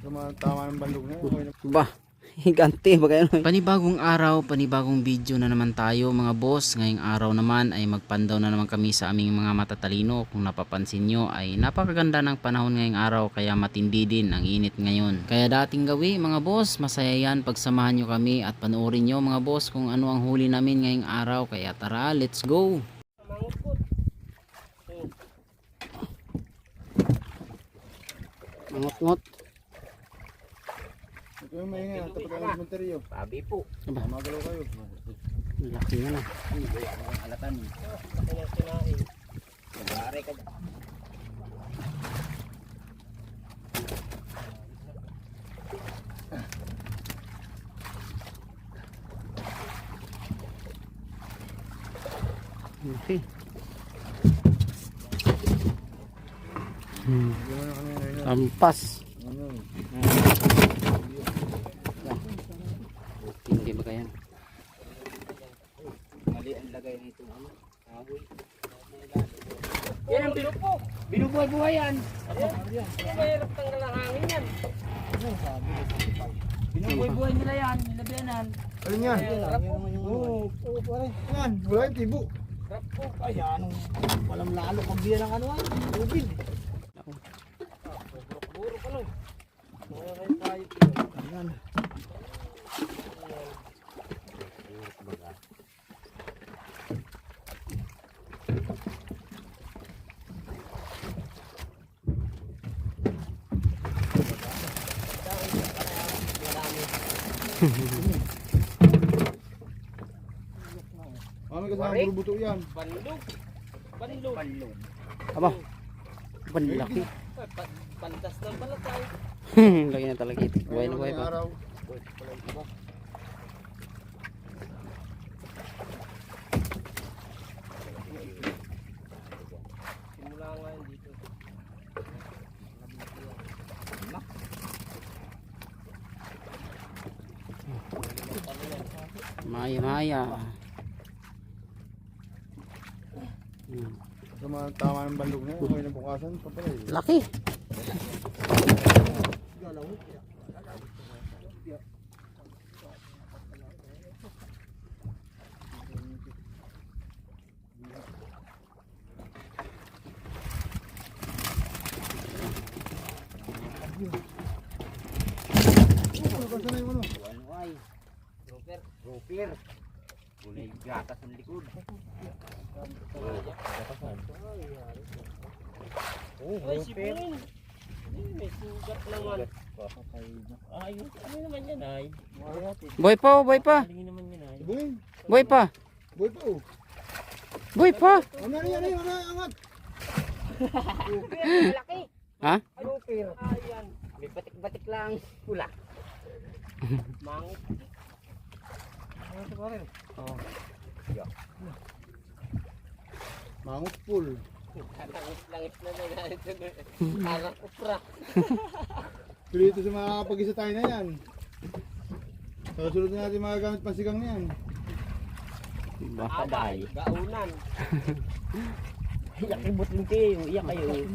Tama ng bandog na yun. Bah, higante ba kayo? Panibagong araw, panibagong video na naman tayo mga boss. Ngayong araw naman ay magpandaw na naman kami sa aming mga matatalino. Kung napapansin nyo ay napakaganda ng panahon ngayong araw, kaya matindi din ang init ngayon. Kaya dating gawi mga boss, masaya yan pagsamahan nyo kami at panoorin nyo mga boss kung ano ang huli namin ngayong araw. Kaya tara, let's go! Ngot-ngot. Ito yung maingay, tapos kayo ng monteryo. Sabi po. Magalaw kayo. Laki nga na. Ang alatan. Laki na sinain. Nag-aaray ka dyan. Okay. Ampas. Hindi ba kaya? Mali ang lagay nito. Yan ang binupo. Binubuhay-buhay yan. Mahirap tanggal ang hangin yan. Binubuhay-buhay nila yan. Nilabianan. Alin yan? Oo. Yan, wala yung tibo. Rapo. Ay, anong walang lalo pag biyan ng ano ay. Ubil. Buro ka lang. Mga kayo tayo. Yan. Kami kasama burubuto yan. Banlog. Banlog. Banlog. Aba. Panlaki. Pantas ng balatay. Lagi na talaga ito. Buhay na buhay pa. Araw. Simula nga yan dito. Maya. Tama ng bandog na yun. May nabukasan pa pala eh. Laki. Saan na yung ano? Wanuay. Roper. Gulay gatas ng likod. Ay, sipungin. May sugat naman. Ayun, ano naman yan ay? Buhay pa, buhay pa. Tingin naman yan ay. Buhay. Buhay pa. Buhay pa oh. Buhay pa. Ano yan? Ano angat? Roper, malaki. Ha? Roper. Ayan. May batik-batik lang. Pula. Mangit. Ano ito pa rin? Oo. Mangot pool. Langit na na ito. Alang upra. Tuloy ito sa mga kapag-isa tayo na yan. Sa susunod na natin magagamit pansigang na yan. Baka Abay. Gaunan. Iyak ribot din kayo. Iyak kayo.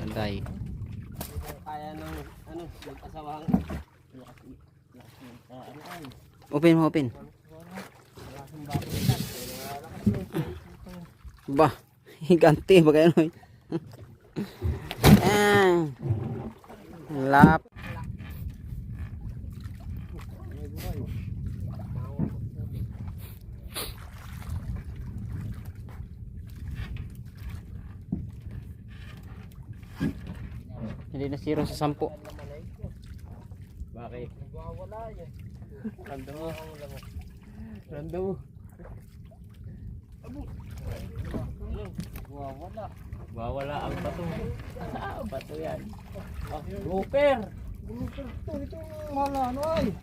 Anday. Kaya ng ano, mag-asawang. Open mo, open. Bah, higante ba kayo? Lap. Hindi na zero sa 10. Bakit? Wala yan. Randa mo. Randa mo. Wawala. Wawala ang bato. Bato yan. Grouper. Ito, ito, wala, ano ay.